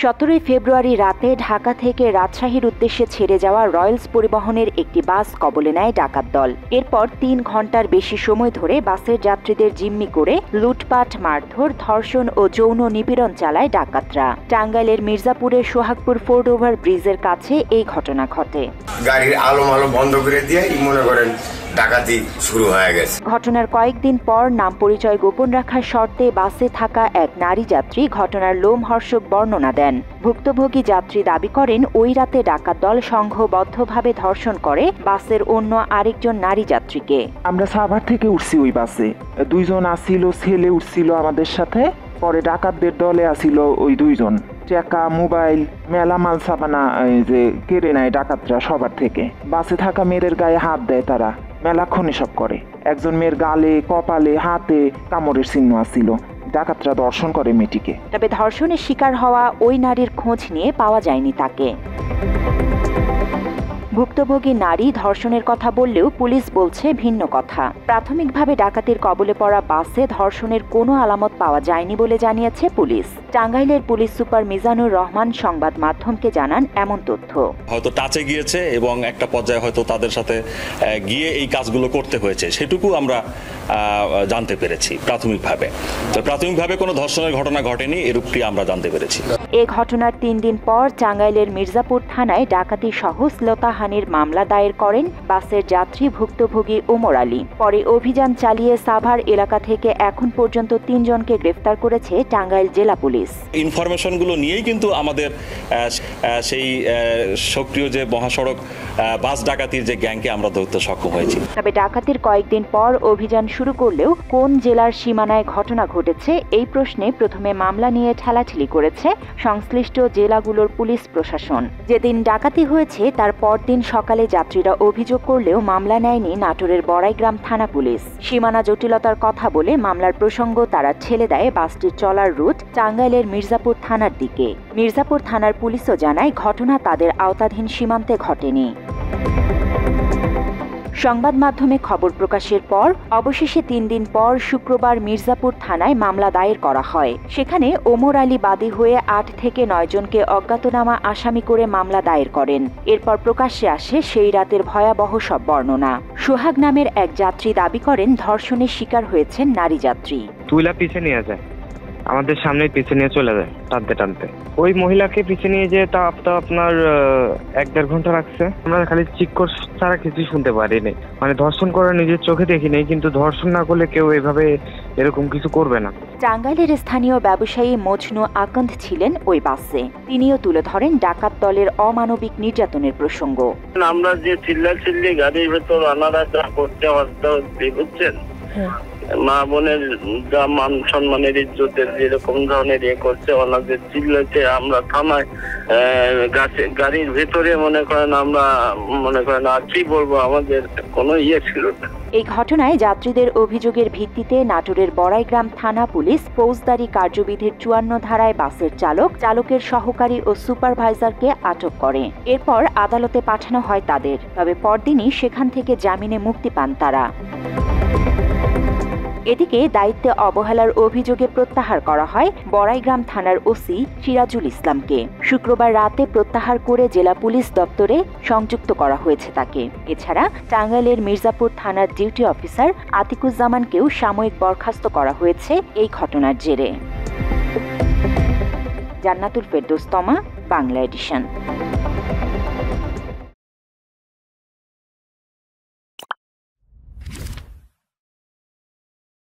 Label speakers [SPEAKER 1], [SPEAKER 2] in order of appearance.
[SPEAKER 1] 17 ফেব্রুয়ারি রাতে ঢাকা থেকে রাজশাহীর উদ্দেশ্যে ছেড়ে যাওয়া রয়্যালস পরিবহনের একটি বাস কবলে নেয় ডাকাত দল। এরপর 3 ঘণ্টার বেশি সময় ধরে বাসের যাত্রীদের জিম্মি করে লুটপাট, মারধর, ধর্ষণ ও যৌন নিপীড়ন চালায় ডাকাতরা। টাঙ্গাইলের মির্জাপুরের সোহাগপুর ফোর্ড ওভার ব্রিজের কাছে এই ঘটনা ঘটে।
[SPEAKER 2] গাড়ির আলো বন্ধ করে দিয়ে মনে করেন ডাকাতি শুরু হয়ে গেছে।
[SPEAKER 1] ঘটনার কয়েকদিন পর নাম পরিচয় গোপন রাখার শর্তে বাসে থাকা এক নারী যাত্রী ঘটনার লোমহর্ষক বর্ণনা দেন। ভুক্তভোগী যাত্রী দাবি করেন ওই রাতে ডাকাত দল সংঘবদ্ধভাবে ধর্ষণ করে বাসের অন্য আরেকজন নারী যাত্রীকে।
[SPEAKER 3] আমরা সাভার থেকে উঠছি ওই বাসে, 2 জন আসিল, ছেলে উঠছিল আমাদের সাথে। পরে ডাকাতদের দলে আসিল ওই 2 জন। টাকা, মোবাইল, মেলা মাল সাবানা যে কেড়ে নেয় ডাকাতরা সবার থেকে। বাসে থাকা মেয়ের গায়ে হাত দেয় তারা, মেলাক্ষণ এসব করে। একজন মেয়ের গালে, কপালে, হাতে কামড়ের চিহ্ন আসিল। ডাকাতরা ধর্ষণ করে মেয়েটিকে।
[SPEAKER 1] তবে ধর্ষণের শিকার হওয়া ওই নারীর খোঁজ নিয়ে পাওয়া যায়নি তাকে। ভুক্তভোগী নারী ধর্ষণের কথা বললেও পুলিশ বলছে ভিন্ন কথা। প্রাথমিকভাবে ডাকাতির কবলে পড়া বাসে ধর্ষণের কোনো আলামত পাওয়া যায়নি বলে জানিয়েছে পুলিশ। টাঙ্গাইলের পুলিশ সুপার মিজানুর রহমান সংবাদ মাধ্যমকে জানান এমন তথ্য।
[SPEAKER 4] হয়তো টাচে গিয়েছে এবং একটা পর্যায়ে হয়তো তাদের সাথে গিয়ে এই কাজগুলো করতে হয়েছে, সেটুকু আমরা জানতে পেরেছি প্রাথমিকভাবে। তো প্রাথমিকভাবে কোনো ধর্ষণের ঘটনা ঘটেনি, এরূপটি আমরা জানতে পেরেছি।
[SPEAKER 1] এ ঘটনার 3 দিন পর টাঙ্গাইলের মির্জাপুর থানায় ডাকাতি সহ শ্লীলতাহানির মামলা দায়ের করেন বাসের যাত্রী ভুক্তভোগী ওমর আলী। পরে অভিযান চালিয়ে সাভার এলাকা থেকে এখন পর্যন্ত 3 জনকে গ্রেফতার করেছে টাঙ্গাইল জেলা পুলিশ।
[SPEAKER 4] ইনফরমেশনগুলো নিয়েই কিন্তু আমাদের সেই সক্রিয় যে মহাসড়ক বাস ডাকাতির যে গ্যাংকে আমরা ধরতে সক্ষম হয়েছি।
[SPEAKER 1] তবে ডাকাতির কয়েকদিন পর অভিযান শুরু করলেও কোন জেলার সীমানায় ঘটনা ঘটেছে এই প্রশ্নে প্রথমে মামলা নিয়ে ঠেলাঠেলি করেছে সংশ্লিষ্ট জেলাগুলোর পুলিশ প্রশাসন। যেদিন ডাকাতি হয়েছে তার পরদিন সকালে যাত্রীরা অভিযোগ করলেও মামলা নেয়নি নাটোরের বড়াইগ্রাম থানা পুলিশ। সীমানা জটিলতার কথা বলে মামলার প্রসঙ্গ তারা ঠেলে দেয় বাসটির চলার রুট টাঙ্গাইলের মির্জাপুর থানার দিকে। মির্জাপুর থানার পুলিশও জানায় ঘটনা তাদের আওতাধীন সীমান্তে ঘটেনি। সংবাদ মাধ্যমে খবর প্রকাশের পর অবশেষে 3 দিন পর শুক্রবার মির্জাপুর থানায় মামলা দায়ের করা হয়। সেখানে ওমর আলী বাদী হয়ে 8 থেকে 9 জনকে অজ্ঞাতনামা আসামি করে মামলা দায়ের করেন। এরপর প্রকাশ্যে আসে সেই রাতের ভয়াবহ সব বর্ণনা। সোহাগ নামের এক যাত্রী দাবি করেন ধর্ষণের শিকার হয়েছেন নারী যাত্রী।
[SPEAKER 5] তুইলা পিছে নিয়ে যায়, আমাদের সামনে পিছে নিয়ে চলে যায় টানতে টানতে। ওই মহিলাকে পিছে নিয়ে যেয়ে তা আপনার 1-1.5 ঘন্টা লাগছে। আমরা খালি চিৎকার ছাড়া কিছু শুনতে পারিনি। মানে ধর্ষণ করা নিজের চোখে দেখিনি, কিন্তু ধর্ষণ না করলে কেউ এভাবে এরকম কিছু করবে না।
[SPEAKER 1] টাঙ্গাইলের স্থানীয় ব্যবসায়ী মজনু আকন্দ ছিলেন ওই বাসে। তিনিও তুলে ধরেন ডাকাত দলের অমানবিক নির্যাতনের প্রসঙ্গ।
[SPEAKER 6] আমরা যে চিল্লাচিল্লি গাড়ির ভেতর আনারা যা করতে বুঝছেন, মা বোনের যা মান সম্মানের ইজ্জতের যেরকম ধরনের করছে, ওনাদের চিল্লাতে আমরা থানায় গাড়ির ভেতরে মনে করেন আর কি বলবো, আমাদের কোনো ছিল না।
[SPEAKER 1] এই ঘটনায় যাত্রীদের অভিযোগের ভিত্তিতে নাটোরের বড়াইগ্রাম থানা পুলিশ ফৌজদারি কার্যবিধির 54 ধারায় বাসের চালকের সহকারী ও সুপারভাইজারকে আটক করে। এরপর আদালতে পাঠানো হয় তাদের। তবে পরদিনই সেখান থেকে জামিনে মুক্তি পান তারা। এদিকে দায়িত্বে অবহেলার অভিযোগে প্রত্যাহার করা হয় বড়াইগ্রাম থানার ওসি সিরাজুল ইসলামকে। শুক্রবার রাতে প্রত্যাহার করে জেলা পুলিশ দপ্তরে সংযুক্ত করা হয়েছে তাকে। এছাড়া টাঙ্গাইলের মির্জাপুর থানার ডিউটি অফিসার আতিকুজ্জামানকেও সাময়িক বরখাস্ত করা হয়েছে এই ঘটনার জেরে। জান্নাতুল ফেরদৌস তমা, বাংলা এডিশন।